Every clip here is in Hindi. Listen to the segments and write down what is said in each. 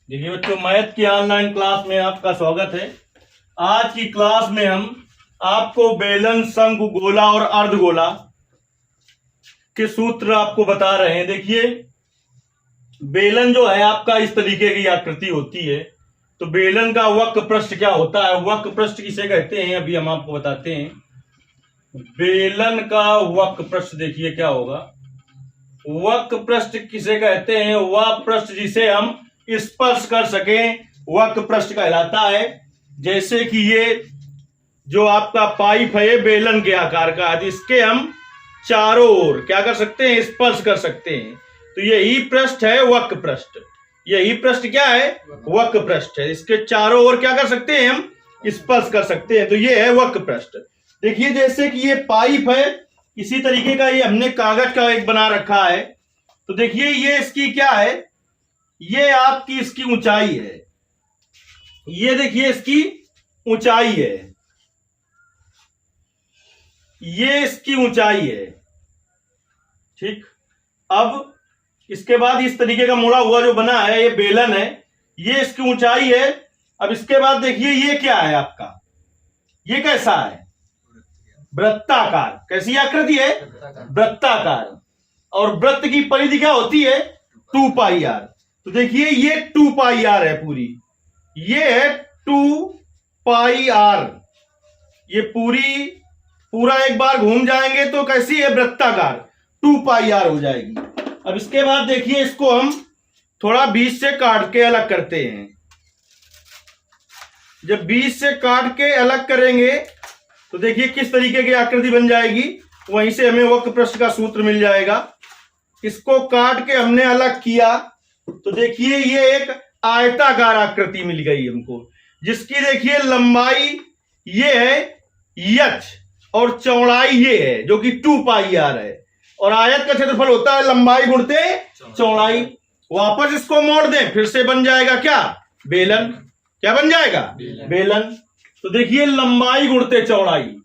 देखिए बच्चों, मैथ की ऑनलाइन क्लास में आपका स्वागत है। आज की क्लास में हम आपको बेलन, शंकु, गोला और अर्धगोला के सूत्र आपको बता रहे हैं। देखिए, बेलन जो है आपका इस तरीके की आकृति होती है। तो बेलन का वक्र पृष्ठ क्या होता है, वक्र पृष्ठ किसे कहते हैं, अभी हम आपको बताते हैं। बेलन का वक्र पृष्ठ देखिए क्या होगा। वक्र पृष्ठ किसे कहते हैं, वह पृष्ठ जिसे हम स्पर्श कर सकें वक्र पृष्ठ कहलाता है। जैसे कि ये जो आपका पाइप है ये बेलन के आकार का है, इसके हम चारों ओर क्या कर सकते हैं, स्पर्श कर सकते हैं। तो यही पृष्ठ है वक्र पृष्ठ। यही पृष्ठ क्या है, वक्र पृष्ठ है। इसके चारों ओर क्या कर सकते हैं, हम स्पर्श कर सकते हैं। तो ये है वक्र पृष्ठ। देखिए, जैसे कि ये पाइप है, इसी तरीके का ये हमने कागज का एक बना रखा है। तो देखिए, ये इसकी क्या है, ये आपकी इसकी ऊंचाई है। ये देखिए इसकी ऊंचाई है, ये इसकी ऊंचाई है। ठीक, अब इसके बाद इस तरीके का मुड़ा हुआ जो बना है ये बेलन है, ये इसकी ऊंचाई है। अब इसके बाद देखिए ये क्या है आपका, ये कैसा है, वृत्ताकार। कैसी आकृति है, वृत्ताकार। और वृत्त की परिधि क्या होती है, 2 पाई आर। तो देखिए ये 2 पाई आर है पूरी, ये है 2 पाई आर। ये पूरा एक बार घूम जाएंगे तो कैसी है, वृत्ताकार, 2 पाई आर हो जाएगी। अब इसके बाद देखिए इसको हम थोड़ा बीच से काट के अलग करते हैं। जब बीच से काट के अलग करेंगे तो देखिए किस तरीके की आकृति बन जाएगी। वहीं से हमें वक्र पृष्ठ का सूत्र मिल जाएगा। इसको काट के हमने अलग किया तो देखिए ये एक आयताकार आकृति मिल गई हमको, जिसकी देखिए लंबाई ये है h और चौड़ाई ये है जो कि 2 पाई आर है। और आयत का क्षेत्रफल होता है लंबाई गुणते चौड़ाई। वापस इसको मोड़ दें, फिर से बन जाएगा क्या, बेलन। क्या बन जाएगा, बेलन। तो देखिए लंबाई गुणते चौड़ाई,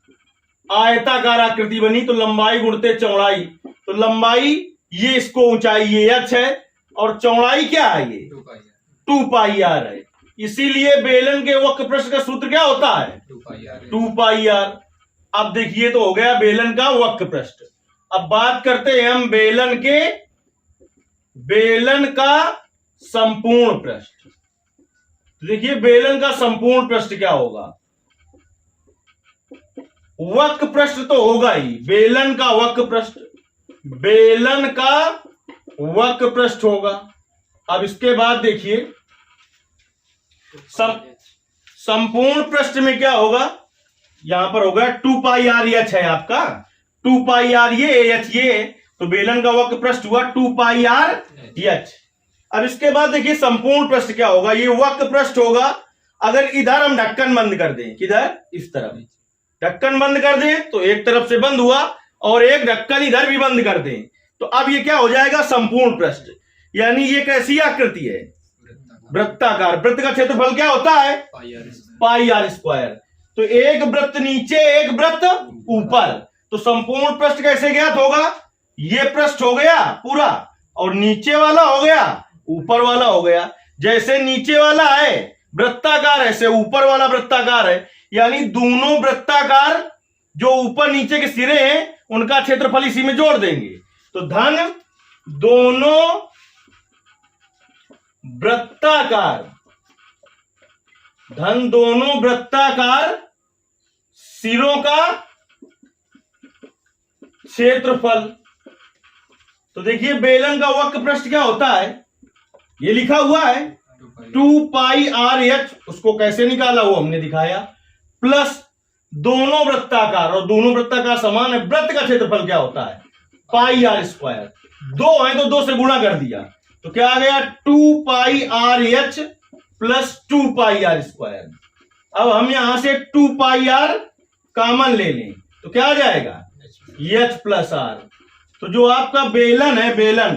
आयताकार आकृति बनी तो लंबाई गुणते चौड़ाई। तो लंबाई ये, इसको ऊंचाई ये h है और चौड़ाई क्या है, ये 2 पाई आर है। इसीलिए बेलन के वक्र पृष्ठ का सूत्र क्या होता है, 2 पाई आर। अब देखिए तो हो गया बेलन का वक्र पृष्ठ। अब बात करते हैं हम बेलन का संपूर्ण पृष्ठ। देखिए बेलन का संपूर्ण पृष्ठ क्या होगा, वक्र पृष्ठ तो होगा ही, बेलन का वक्र पृष्ठ, बेलन का वक्र पृष्ठ होगा। अब इसके बाद देखिए संपूर्ण पृष्ठ में क्या होगा, यहां पर होगा 2 पाई आर एच है आपका, 2 पाई आर ये एच ये, तो बेलन का वक्र पृष्ठ हुआ 2 पाई आर एच। अब इसके बाद देखिए संपूर्ण पृष्ठ क्या होगा, ये वक्र पृष्ठ होगा। अगर इधर हम ढक्कन बंद कर दें, किधर, इस तरफ ढक्कन बंद कर दें तो एक तरफ से बंद हुआ और एक ढक्कन इधर भी बंद कर दें तो अब ये क्या हो जाएगा, संपूर्ण पृष्ठ। यानी ये कैसी आकृति है, वृत्ताकार। वृत्त का क्षेत्रफल क्या होता है, पाई आर स्क्वायर। तो एक वृत्त नीचे एक वृत्त ऊपर। तो संपूर्ण पृष्ठ कैसे ज्ञात होगा, ये पृष्ठ हो गया पूरा और नीचे वाला हो गया, ऊपर वाला हो गया। जैसे नीचे वाला है वृत्ताकार, ऐसे ऊपर वाला वृत्ताकार है। यानी दोनों वृत्ताकार जो ऊपर नीचे के सिरे हैं उनका क्षेत्रफल इसी में जोड़ देंगे। तो धन दोनों वृत्ताकार, धन दोनों वृत्ताकार सिरों का क्षेत्रफल। तो देखिए बेलन का वक्र पृष्ठ क्या होता है, ये लिखा हुआ है 2 पाई आर एच। उसको कैसे निकाला वो हमने दिखाया, प्लस दोनों वृत्ताकार, और दोनों वृत्ताकार समान है। वृत्त का क्षेत्रफल क्या होता है, पाई आर स्क्वायर। 2 है तो 2 से गुणा कर दिया तो क्या आ गया, 2 pi R H plus 2 pi R square. अब हम यहां से 2 पाई आर कॉमन ले लें तो क्या आ जाएगा, एच प्लस आर। तो जो आपका बेलन है, बेलन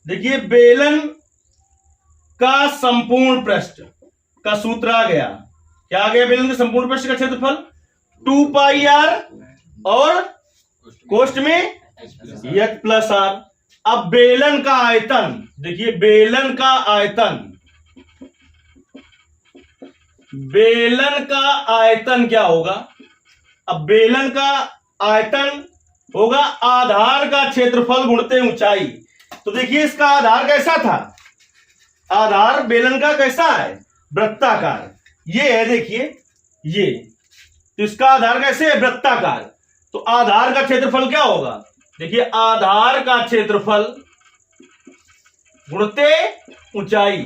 देखिए बेलन का संपूर्ण पृष्ठ का सूत्र आ गया। क्या आ गया, बेलन के संपूर्ण पृष्ठ का क्षेत्रफल 2 पाई आर और कोष्ठ में एच प्लस आर। अब बेलन का आयतन, देखिए बेलन का आयतन, बेलन का आयतन क्या होगा? अब बेलन का आयतन होगा आधार का क्षेत्रफल गुणते ऊंचाई। तो देखिए इसका आधार कैसा था? आधार बेलन का कैसा है? वृत्ताकार। ये है, देखिए ये, तो इसका आधार कैसे है? वृत्ताकार। तो आधार का क्षेत्रफल क्या होगा? देखिए आधार का क्षेत्रफल गुणते ऊंचाई।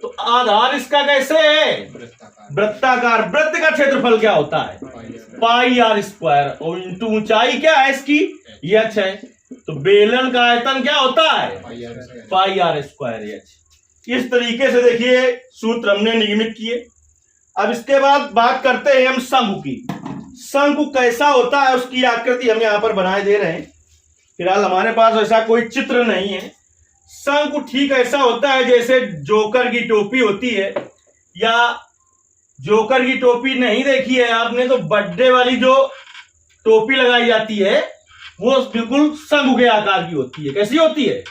तो आधार इसका कैसे है? वृत्ताकार। वृत्त का क्षेत्रफल क्या होता है? पाई आर स्क्वायर, और इंटू ऊंचाई क्या है इसकी? एच है। तो बेलन का आयतन क्या होता है? पाई आर स्क्वायर एच। इस तरीके से देखिए सूत्र हमने निगमित किए। अब इसके बाद बात करते हैं हम शंकु की। शंकु कैसा होता है उसकी आकृति हम यहां पर बनाए दे रहे हैं। फिलहाल हमारे पास ऐसा कोई चित्र नहीं है। शंकु ठीक ऐसा होता है जैसे जोकर की टोपी होती है, या जोकर की टोपी नहीं देखी है आपने तो बर्थडे वाली जो टोपी लगाई जाती है वो बिल्कुल शंकु के आकार की होती है। कैसी होती है?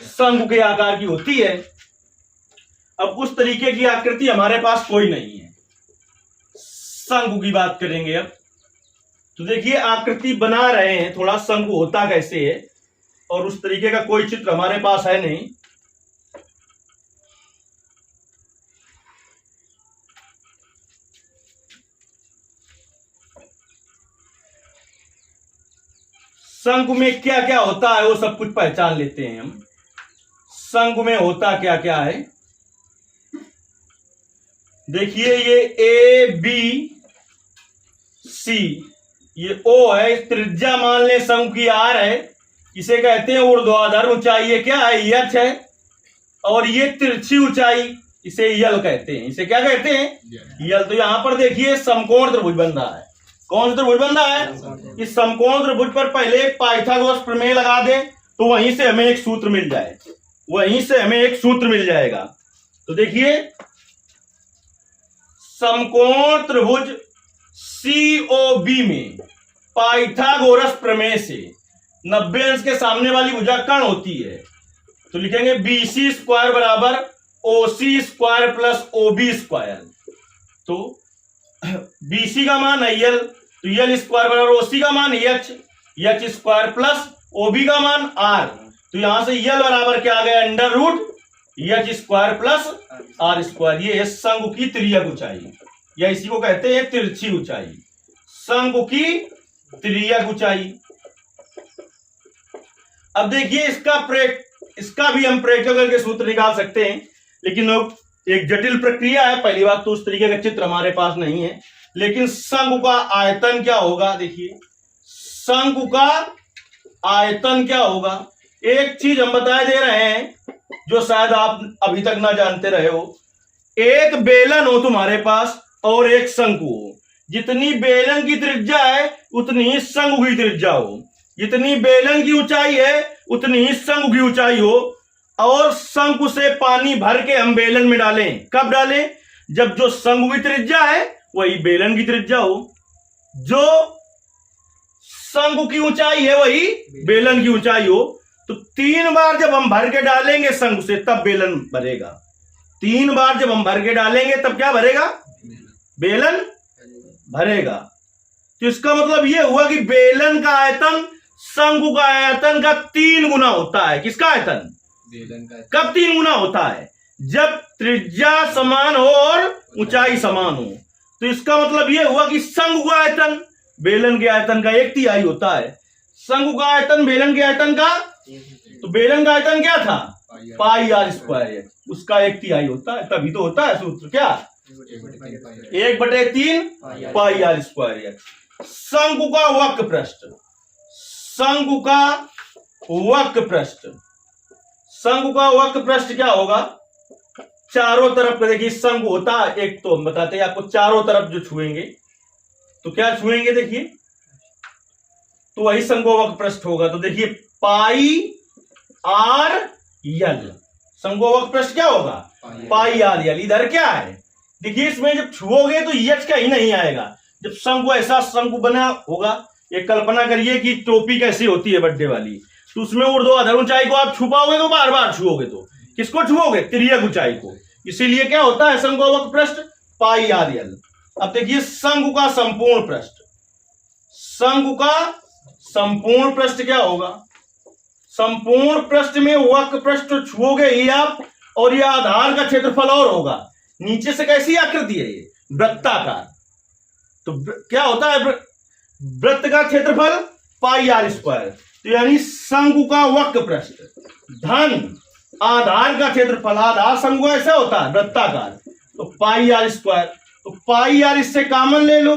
शंकु के आकार की होती है। अब उस तरीके की आकृति हमारे पास कोई नहीं है। शंकु की बात करेंगे अब। तो देखिए आकृति बना रहे हैं, थोड़ा शंकु होता कैसे है, और उस तरीके का कोई चित्र हमारे पास है नहीं। शंकु में क्या क्या होता है वो सब कुछ पहचान लेते हैं हम। शंकु में होता क्या क्या है? देखिए ये ए बी सी, ये ओ है, त्रिज्या मान ले शंकु की आर है, इसे कहते हैं ऊर्ध्वाधर ऊंचाई। ये क्या है? एच है। और ये तिरछी ऊंचाई, इसे यल कहते हैं। इसे क्या कहते हैं? यल। तो यहां पर देखिए समकोण त्रिभुज बन रहा है। कौन सा त्रिभुज बन रहा है? इस समकोण त्रिभुज पर पहले एक पाइथागोरस प्रमेय लगा दें तो वहीं से हमें एक सूत्र मिल जाए, वहीं से हमें एक सूत्र मिल जाएगा। तो देखिए समकोण त्रिभुज COB में पाइथागोरस प्रमेय से 90 अंश के सामने वाली भुजा कर्ण होती है। तो लिखेंगे BC स्क्वायर बराबर OC square plus OB square. तो BC का मान है यल, तो यल स्क्वायर बराबर OC का मान H स्क्वायर प्लस OB का मान R। तो यहां से यल बराबर क्या आ गया? Under root H square plus R square. ये है शंकु की तिर्यक ऊंचाई, या इसी को कहते हैं तिरछी ऊंचाई। शंकु की तिर्यक ऊंचाई। अब देखिए इसका भी हम प्रैक्टिकल करके सूत्र निकाल सकते हैं, लेकिन एक जटिल प्रक्रिया है। पहली बात तो उस तरीके का चित्र हमारे पास नहीं है। लेकिन शंकु का आयतन क्या होगा? देखिए शंकु का आयतन क्या होगा? एक चीज हम बताए दे रहे हैं जो शायद आप अभी तक ना जानते रहे हो। एक बेलन हो तुम्हारे पास और एक शंकु हो। जितनी बेलन की त्रिज्या है उतनी ही शंकु की त्रिज्या हो, जितनी बेलन की ऊंचाई है उतनी ही शंकु की ऊंचाई हो। और शंकु से पानी भर के हम बेलन में डालें, कब डालें? जब जो शंकु की त्रिज्या है वही बेलन की त्रिज्या हो, जो शंकु की ऊंचाई है वही बेलन की ऊंचाई हो। तो 3 बार जब हम भर के डालेंगे शंकु से तब बेलन भरेगा। 3 बार जब हम भर के डालेंगे तब क्या भरेगा? बेलन भरेगा। तो इसका मतलब यह हुआ कि बेलन का आयतन शंकु का आयतन का 3 गुना होता है। किसका आयतन? बेलन का। कब 3 गुना होता है? जब त्रिज्या समान हो और ऊंचाई समान हो। तो इसका मतलब यह हुआ कि शंकु का आयतन बेलन के आयतन का 1/3 होता है। शंकु का आयतन बेलन के आयतन का, तो बेलन का आयतन क्या था? पाई आर स्क्वायर, उसका 1/3 होता है। तभी तो होता है सूत्र क्या? 1/3 पाई आर स्क्वायर। शंकु का वक्र पृष्ठ, शंकु का वक्र पृष्ठ, शंकु का वक्र पृष्ठ क्या होगा? चारों तरफ देखिए शंकु होता है, एक तो हम बताते हैं आपको, चारों तरफ जो छुएंगे तो क्या छुएंगे? देखिए तो वही शंकु वक्र पृष्ठ होगा। तो देखिए पाई आर यल, शंकु वक्र पृष्ठ क्या होगा? पाई आर यल। इधर क्या है? देखिए इसमें जब छुओगे तो एच कहीं नहीं आएगा। जब शंकु ऐसा शंकु बना होगा, ये कल्पना करिए कि टोपी कैसी होती है बर्थडे वाली, तो उसमें ऊर्ध्वाधर ऊंचाई को आप छुपाओगे तो बार बार छुओगे, तो किसको छुओगे? तिर्यक ऊंचाई को। इसीलिए क्या होता है शंकु का वक्र पृष्ठ? पाई आर एल। अब देखिए शंकु का संपूर्ण पृष्ठ, शंकु का संपूर्ण पृष्ठ क्या होगा? संपूर्ण पृष्ठ में वक्र पृष्ठ तो छुओगे ही आप, और ये आधार का क्षेत्रफल और होगा। नीचे से कैसी आकृति है ये? वृत्ताकार। तो क्या होता है वृत्त का क्षेत्रफल? पाई आर स्क्वायर। तो यानी शंकु का वक्र पृष्ठ धन आधार का क्षेत्रफल, आधार शंकु ऐसा होता है वृत्ताकार, तो पाई आर स्क्वायर। तो पाई आर इससे कॉमन ले लो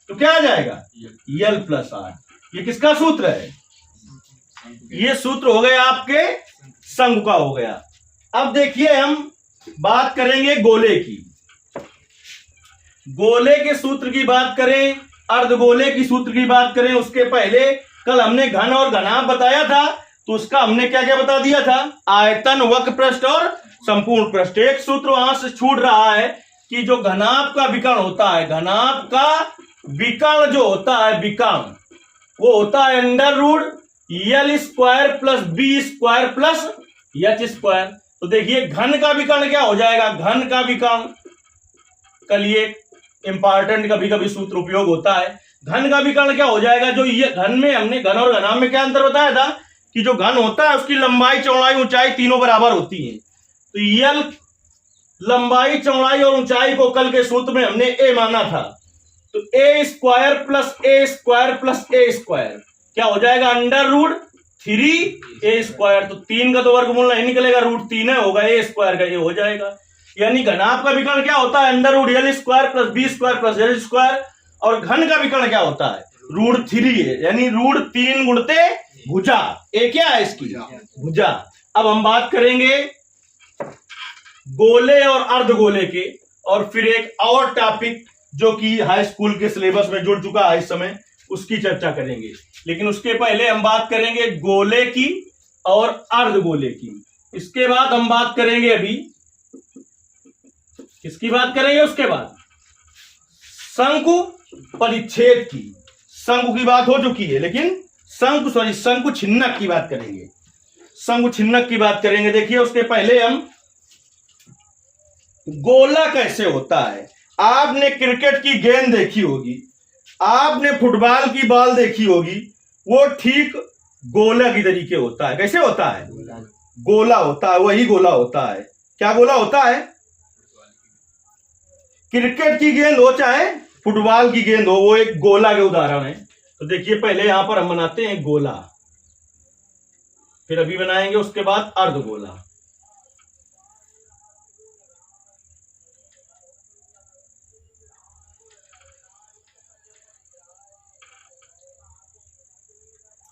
तो क्या आ जाएगा? L plus R. ये किसका सूत्र है? ये सूत्र हो गया आपके शंकु का हो गया। अब देखिए हम बात करेंगे गोले की। गोले के सूत्र की बात करें, अर्धगोले की सूत्र की बात करें, उसके पहले कल हमने घन और घनाभ बताया था, तो उसका हमने क्या क्या बता दिया था? आयतन, वक्र पृष्ठ और संपूर्ण पृष्ठ। एक सूत्र वहां से छूट रहा है कि जो घनाभ का विकर्ण होता है, घनाभ का विकर्ण जो होता है विकर्ण, वो होता है under root L square plus B square plus H square. तो देखिए घन का विकर्ण क्या हो जाएगा? घन का विकर्ण, कल ये इंपॉर्टेंट कभी कभी सूत्र उपयोग होता है। घन का विकर्ण क्या हो जाएगा? जो ये घन में हमने घन और घनाभ में क्या अंतर बताया था कि जो घन होता है उसकी लंबाई, चौड़ाई, ऊंचाई तीनों बराबर होती है। तो यल लंबाई, चौड़ाई और ऊंचाई को कल के सूत्र में हमने ए माना था। तो A square plus A square plus A square क्या हो जाएगा? Under root 3a square. तो 3 का तो वर्गमूल नहीं निकलेगा, रूट 3 होगा, ए स्क्वायर का ये हो जाएगा। यानी घनाभ का विकर्ण क्या होता है? Under root L square plus B square plus L square. और घन का विकर्ण क्या होता है? रूट 3 है, यानी रूट 3 गुणते भुजा। ए क्या है इसकी? भुजा। अब हम बात करेंगे गोले और अर्धगोले के, और फिर एक और टॉपिक जो कि हाई स्कूल के सिलेबस में जुड़ चुका है इस समय, उसकी चर्चा करेंगे। लेकिन उसके पहले हम बात करेंगे गोले की और अर्धगोले की। इसके बाद हम बात करेंगे, अभी किसकी बात करेंगे? उसके बाद शंकु परिच्छेद की। शंकु की बात हो चुकी है, लेकिन शंकु छिन्नक की बात करेंगे। शंकु छिन्नक की बात करेंगे। देखिए उसके पहले हम गोला कैसे होता है। आपने क्रिकेट की गेंद देखी होगी, आपने फुटबॉल की बॉल देखी होगी, वो ठीक गोला की तरीके होता है। कैसे होता है? गोला होता है, वही गोला होता है। क्या गोला होता है? क्रिकेट की गेंद हो चाहे फुटबॉल की गेंद हो, वो एक गोला के उदाहरण है। तो देखिए पहले यहां पर हम बनाते हैं गोला, फिर अभी बनाएंगे उसके बाद अर्धगोला।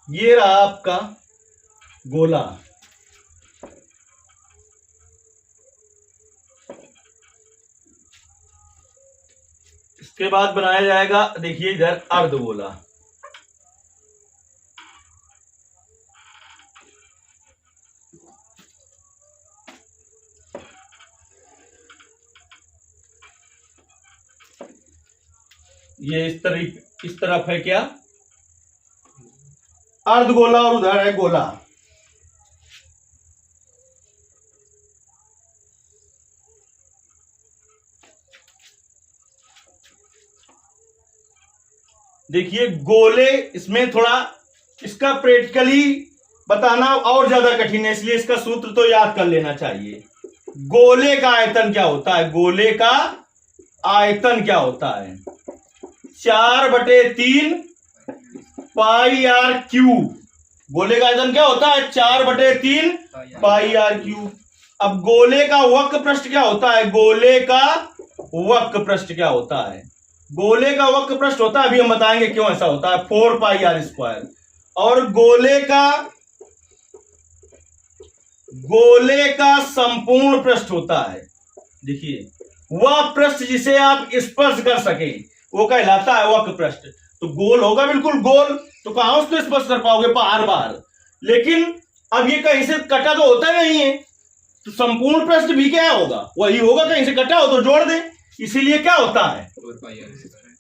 ये रहा आपका गोला। इसके बाद बनाया जाएगा, देखिए इधर अर्धगोला। ये इस तरफ है क्या? अर्धगोला, और उधर है गोला। देखिए गोले, इसमें थोड़ा इसका प्रैक्टिकली बताना और ज्यादा कठिन है, इसलिए इसका सूत्र तो याद कर लेना चाहिए। गोले का आयतन क्या होता है? गोले का आयतन क्या होता है? 4/3 पाई आर क्यूब। गोले का आयतन क्या होता है? 4/3 पाई आर क्यूब। अब गोले का वक्र पृष्ठ क्या होता है? गोले का वक्र पृष्ठ क्या होता है? गोले का वक्र पृष्ठ होता है, अभी हम बताएंगे क्यों ऐसा होता है, 4 पाई आर स्क्वायर। और गोले का संपूर्ण पृष्ठ होता है, देखिए वह पृष्ठ जिसे आप स्पर्श कर सके वो कहलाता है वक्र पृष्ठ। तो गोल होगा, बिल्कुल गोल, तो कहां उसको स्पर्श कर पाओगे? बार बार। लेकिन अब ये कहीं से कटा तो होता नहीं है, तो संपूर्ण पृष्ठ भी क्या होगा? वही होगा, कहीं से कटा हो तो जोड़ दे, इसीलिए क्या होता है?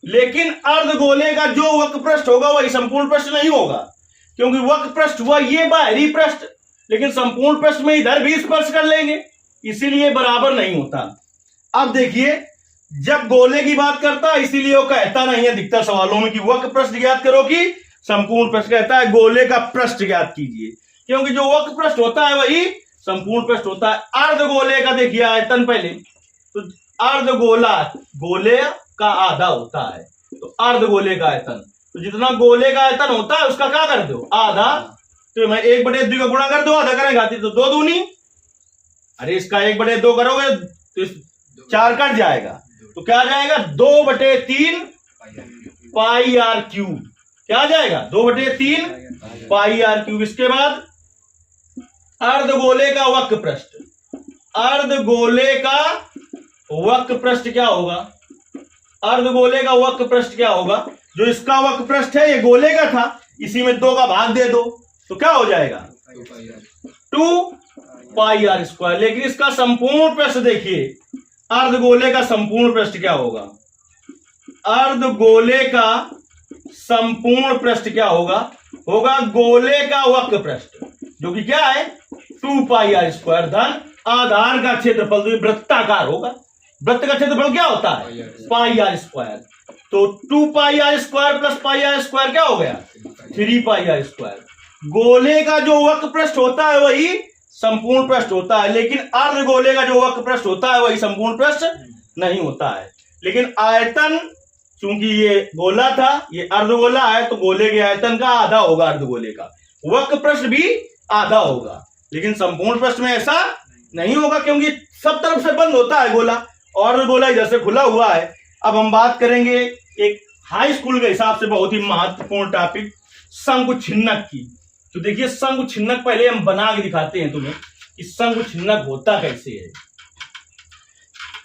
लेकिन अर्धगोले का जो वक्र पृष्ठ होगा वही संपूर्ण पृष्ठ नहीं होगा, क्योंकि वक्र पृष्ठ हुआ ये बाहरी पृष्ठ, लेकिन संपूर्ण पृष्ठ में इधर भी स्पर्श कर लेंगे, इसीलिए बराबर नहीं होता। अब देखिए, जब गोले की बात करता है इसीलिए वो कहता नहीं है अधिकतर सवालों में कि वक्र पृष्ठ ज्ञात करो कि संपूर्ण पृष्ठ, कहता है गोले का पृष्ठ ज्ञात कीजिए, क्योंकि जो वक्र पृष्ठ होता है वही संपूर्ण पृष्ठ होता है। अर्धगोले का देखिए आयतन पहले, तो अर्धगोला गोले का आधा होता है, तो अर्धगोले का आयतन, तो जितना गोले का आयतन होता है उसका क्या कर दो आधा, तो मैं 1/2 का गुणा कर दो, आधा करेंगे तो 2 दूनी, अरे इसका 1/2 करोगे तो 4 कट जाएगा, तो क्या जाएगा 2/3 पाई आर क्यूब, क्या जाएगा 2/3 पाई आर क्यूब। इसके बाद अर्धगोले का वक्र पृष्ठ, अर्धगोले का वक्र पृष्ठ क्या होगा, अर्धगोले का वक्र पृष्ठ क्या होगा, जो इसका वक्र पृष्ठ है ये गोले का था, इसी में 2 का भाग दे दो तो क्या हो जाएगा 2 पाई आर स्क्वायर। लेकिन इसका संपूर्ण पृष्ठ देखिए, अर्धगोले का संपूर्ण पृष्ठ क्या होगा, अर्धगोले का संपूर्ण पृष्ठ क्या होगा, होगा गोले का वक्र पृष्ठ, जो कि क्या है 2 पाई आर स्क्वायर धन आधार का क्षेत्रफल, तो ये वृत्ताकार होगा, वृत्त का क्षेत्रफल क्या होता है पाई आर स्क्वायर, तो 2 pi R square plus pi R square क्या हो गया 3 पाई आर स्क्वायर। गोले का जो वक्र पृष्ठ होता है वही संपूर्ण पृष्ठ होता है, लेकिन अर्धगोले का जो वक्र पृष्ठ होता है वही संपूर्ण पृष्ठ नहीं होता है। लेकिन आयतन, चूंकि ये गोला था ये अर्धगोला है, तो गोले के आयतन का आधा होगा अर्धगोले का, वक्र पृष्ठ भी आधा होगा, लेकिन संपूर्ण पृष्ठ में ऐसा नहीं होगा क्योंकि सब तरफ से बंद होता है गोला, और गोला इधर से खुला हुआ है। अब हम बात करेंगे एक हाई स्कूल के हिसाब से बहुत ही महत्वपूर्ण टॉपिक शंकु छिन्नक की। तो देखिए शंकु छिन्नक पहले हम बना के दिखाते हैं तुम्हें कि शंकु छिन्नक होता कैसे है,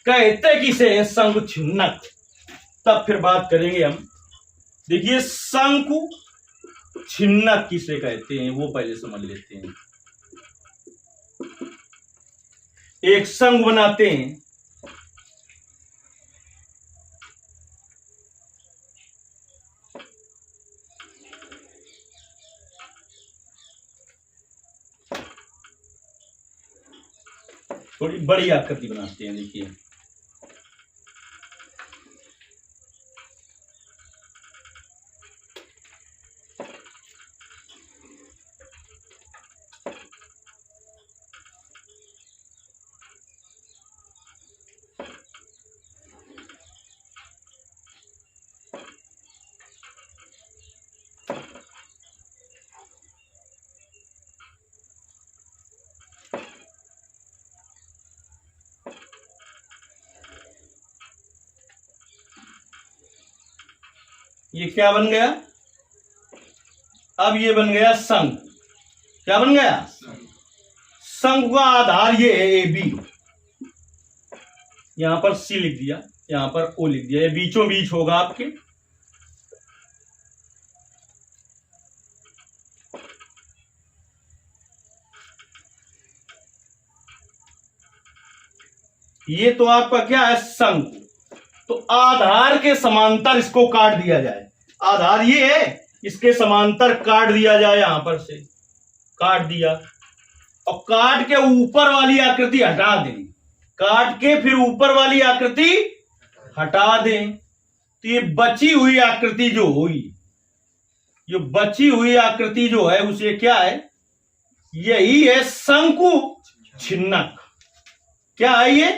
कहते किसे है शंकु छिन्नक, तब फिर बात करेंगे हम। देखिए शंकु छिन्नक किसे कहते हैं वो पहले समझ लेते हैं। एक शंकु बनाते हैं, थोड़ी बड़ी आकृति बनाते हैं। देखिए ये क्या बन गया, अब ये बन गया शंकु, क्या बन गया शंकु का आधार ये है ए बी, यहां पर सी लिख दिया, यहां पर ओ लिख दिया, ये बीचों बीच होगा आपके। ये तो आपका क्या है शंकु, तो आधार के समांतर इसको काट दिया जाए, आधार ये है इसके समांतर काट दिया जाए, यहां पर से काट दिया और काट के ऊपर वाली आकृति हटा दें, काट के फिर ऊपर वाली आकृति हटा दें, तो ये बची हुई आकृति जो हुई, जो बची हुई आकृति जो है उसे क्या है, यही है शंकु छिन्नक। क्या है ये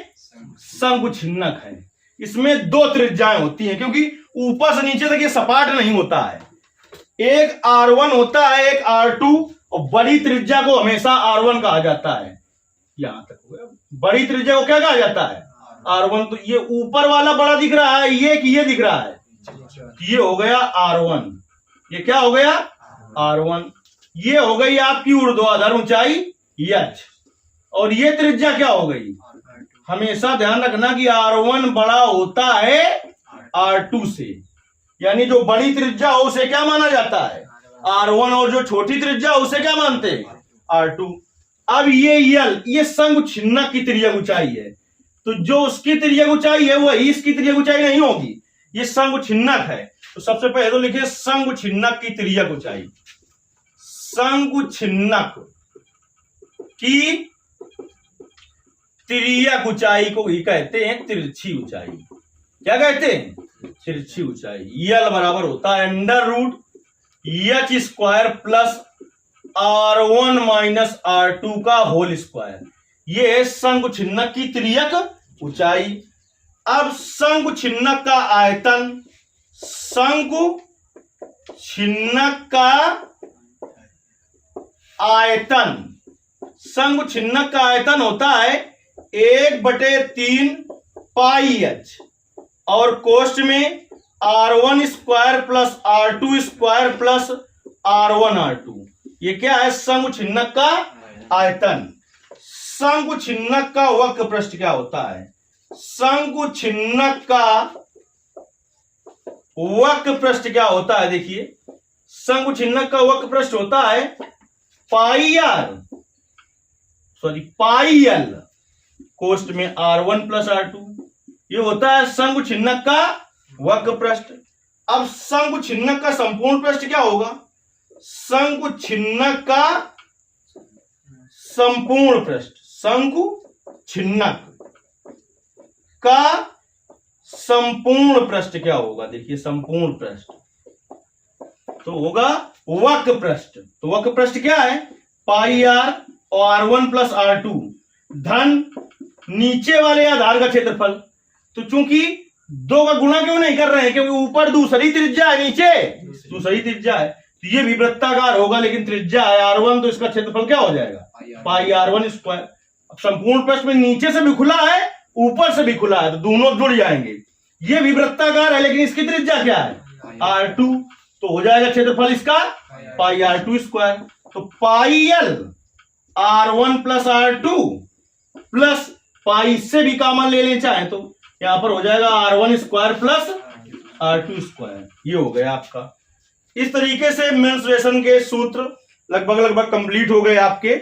शंकु छिन्नक है। इसमें 2 त्रिज्याएं होती हैं, क्योंकि ऊपर से नीचे तक ये सपाट नहीं होता है, एक R1 होता है एक R2, और बड़ी त्रिज्या को हमेशा R1 कहा जाता है, यहां तक हो गया, बड़ी त्रिज्या को क्या कहा जाता है R1। तो ये ऊपर वाला बड़ा दिख रहा है, ये दिख रहा है, ये हो गया R1, ये क्या हो गया R1, ये हो गई आपकी ऊर्ध्वाधर ऊंचाई H, और ये त्रिज्या क्या हो गई, हमेशा ध्यान रखना कि R1 बड़ा होता है R2 से, यानी जो बड़ी त्रिज्या हो उसे क्या माना जाता है R1, और जो छोटी त्रिज्या उसे क्या मानते हैं R2। अब ये यल, ये शंकु छिन्नक की तिर्यक ऊंचाई है, तो जो उसकी तिर्यक ऊंचाई है वही इसकी तिर्यक ऊंचाई नहीं होगी, ये शंकु छिन्नक है। तो सबसे पहले तो लिखिए शंकु छिन्नक की तिर्यक ऊंचाई, शंकुछिन्नक की तिर्यक ऊंचाई को ही कहते हैं तिरछी ऊंचाई। क्या कहते हैं? तिरछी ऊंचाई। यल बराबर होता है √h² plus R1 minus R2 का होल स्क्वायर। ये है शंकुछिन्नक की तिर्यक ऊंचाई। अब शंकुछिन्नक का आयतन, शंकुछिन्नक का आयतन, शंकुछिन्नक का आयतन होता है 1/3 पाई h और कोष्ठ में R1² plus R2² plus R1 R2। ये क्या है? शंकुछिन्नक का आयतन। शंकुछिन्नक का वक्र पृष्ठ क्या होता है? शंकुछिन्नक का वक्र पृष्ठ क्या होता है? देखिए, शंकुछिन्नक का वक्र पृष्ठ होता है पाई एल कोष्ठ में R1 प्लस R2। ये होता है शंकुछिन्नक का वक्र पृष्ठ। अब शंकुछिन्नक का संपूर्ण पृष्ठ क्या होगा? शंकुछिन्नक का संपूर्ण पृष्ठ, शंकुछिन्नक का संपूर्ण पृष्ठ क्या होगा? देखिए, संपूर्ण पृष्ठ तो होगा वक्र पृष्ठ। तो वक्र पृष्ठ क्या है? पाई r और R1 प्लस R2 धन नीचे वाले आधार का क्षेत्रफल। तो चूंकि दो का गुणा क्यों नहीं कर रहे हैं? क्योंकि ऊपर दूसरी त्रिज्या है, नीचे दूसरी त्रिज्या है, तो ये भी वृत्ताकार होगा, लेकिन त्रिज्या है R1, तो इसका क्षेत्रफल क्या हो जाएगा? पाई R1 स्क्वायर। अब संपूर्ण पृष्ठ में नीचे से भी खुला है, ऊपर से भी खुला है, तो दोनों जुड़ जाएंगे। ये भी वृत्ताकार है, लेकिन इसकी त्रिज्या क्या है? R2, तो हो जाएगा क्षेत्रफल इसका पाई R2 स्क्वायर। तो pi L R1 plus R2 plus pi से भी कॉमन ले लें चाहे तो यहां पर हो जाएगा R1 square plus R2 square. ये हो गया आपका। इस तरीके से मेंसुरेशन के सूत्र लगभग कंप्लीट हो गए आपके,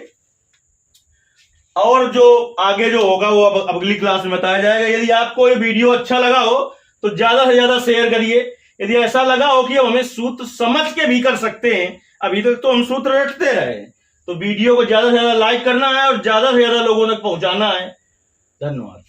और जो आगे जो होगा वो अब अगली क्लास में बताया जाएगा। यदि आपको ये वीडियो अच्छा लगा हो तो ज्यादा से ज्यादा शेयर करिए। यदि ऐसा लगा हो कि हमें सूत्र समझ के भी कर सकते हैं, अभी तक तो हम सूत्र रटते रहे, तो वीडियो को ज्यादा से ज्यादा लाइक करना है और ज्यादा से ज्यादा लोगों तक पहुंचाना है। धन्यवाद।